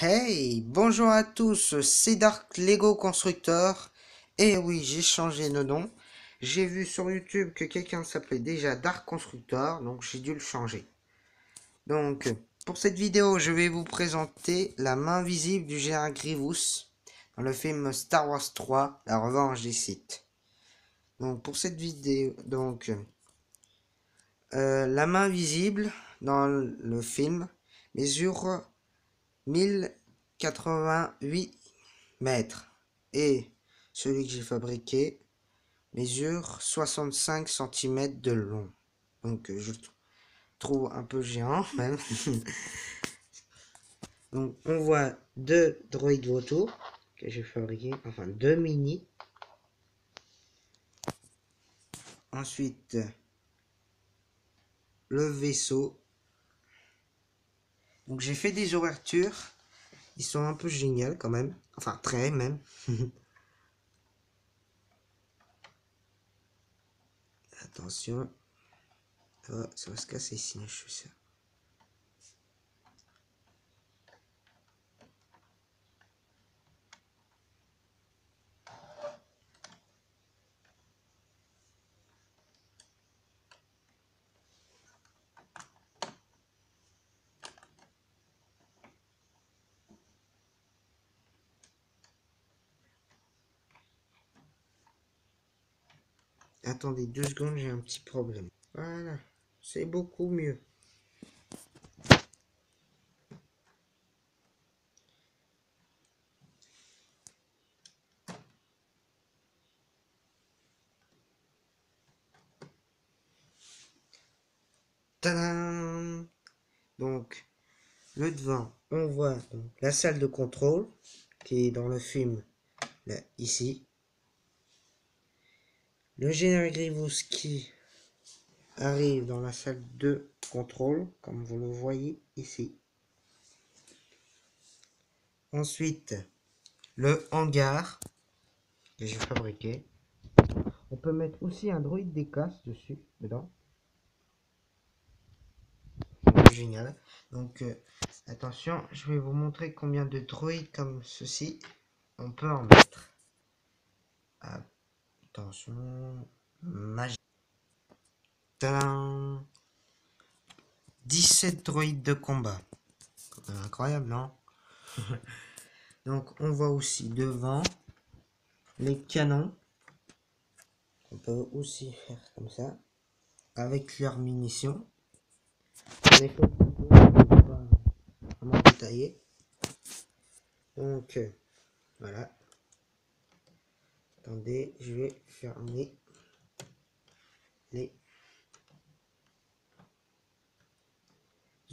Hey, bonjour à tous, c'est Dark Lego Constructeur. Et oui, j'ai changé de nom. J'ai vu sur YouTube que quelqu'un s'appelait déjà Dark Constructeur, donc j'ai dû le changer. Donc, pour cette vidéo, je vais vous présenter la main visible du général Grievous dans le film Star Wars 3, La Revanche des Sith. Donc, pour cette vidéo, la main visible dans le film mesure 1088 mètres et celui que j'ai fabriqué mesure 65 cm de long. Donc je trouve un peu géant même. Donc on voit deux droïdes vautours que j'ai fabriqué, enfin deux mini. Ensuite le vaisseau. Donc j'ai fait des ouvertures. Ils sont un peu géniales quand même. Enfin très même. Attention. Oh, ça va se casser sinon je suis sûr. Attendez 2 secondes, j'ai un petit problème. Voilà, c'est beaucoup mieux. Tadam! Donc, le devant, on voit donc, la salle de contrôle qui est dans le film là, ici. Le général Grievous qui arrive dans la salle de contrôle, comme vous le voyez ici. Ensuite, le hangar que j'ai fabriqué. On peut mettre aussi un droïde des classes dessus, dedans. C'est génial. Donc, attention, je vais vous montrer combien de droïdes comme ceci on peut en mettre. Attention, magie. Tadam! 17 droïdes de combat. Incroyable, non? Donc, on voit aussi devant les canons. On peut aussi faire comme ça, avec leurs munitions. Les photos vraiment détaillées. Donc, voilà. Attendez, je vais fermer les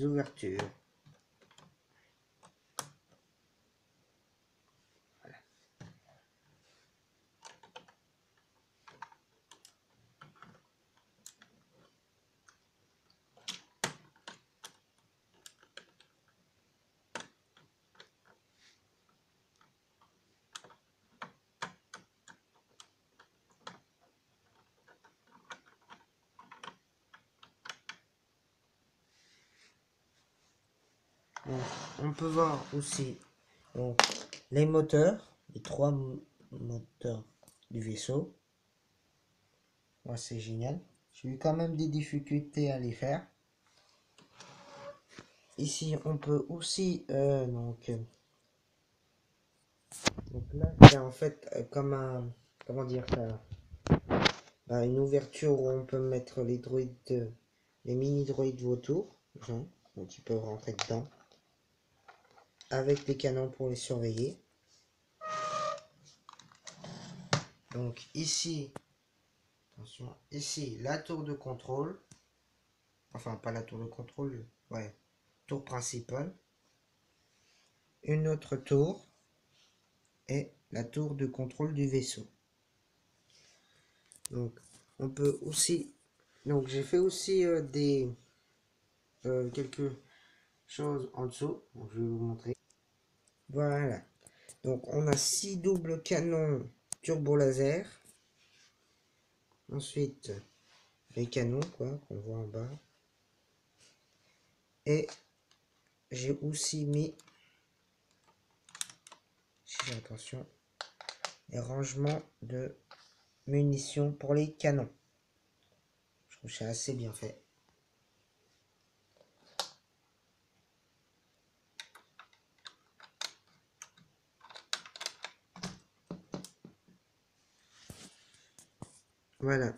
ouvertures. Donc, on peut voir aussi donc, les moteurs, les 3 moteurs du vaisseau. Moi, c'est génial. J'ai eu quand même des difficultés à les faire. Ici, on peut aussi donc là, c'est en fait comme un, comment dire ça, une ouverture où on peut mettre les droïdes, les mini droïdes vautours, donc ils peuvent rentrer dedans, avec des canons pour les surveiller. Donc ici, attention, ici la tour de contrôle, enfin pas la tour de contrôle, ouais, tour principale, une autre tour et la tour de contrôle du vaisseau. Donc on peut aussi, donc j'ai fait aussi quelques choses en dessous, donc je vais vous montrer. Voilà, donc on a 6 doubles canons turbo laser. Ensuite les canons quoi qu'on voit en bas, et j'ai aussi mis j'ai attention, les rangements de munitions pour les canons. Je trouve que c'est assez bien fait. Voilà.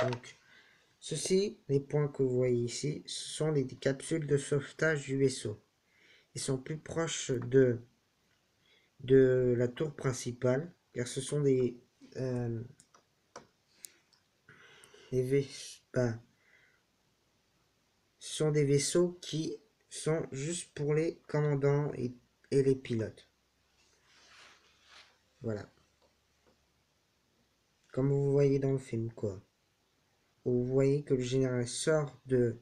Donc, ceci, les points que vous voyez ici, ce sont les capsules de sauvetage du vaisseau. Ils sont plus proches de la tour principale, car ce sont des ce sont des vaisseaux qui sont juste pour les commandants et les pilotes. Voilà. Comme vous voyez dans le film, quoi. Vous voyez que le général sort de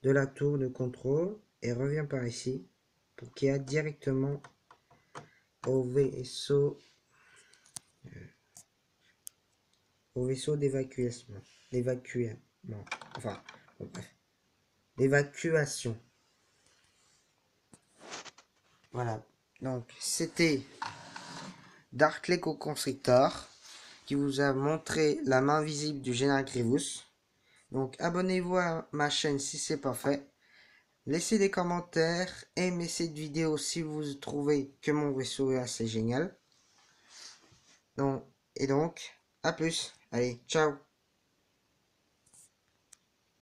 la tour de contrôle et revient par ici pour qu'il aille directement au vaisseau d'évacuation. Enfin, bref. D'évacuation. Voilà. Donc, c'était Dark Lego Constructor qui vous a montré la main visible du général Grievous. Donc, abonnez-vous à ma chaîne si c'est pas fait. Laissez des commentaires, aimez cette vidéo si vous trouvez que mon vaisseau est assez génial. Donc, à plus. Allez, ciao.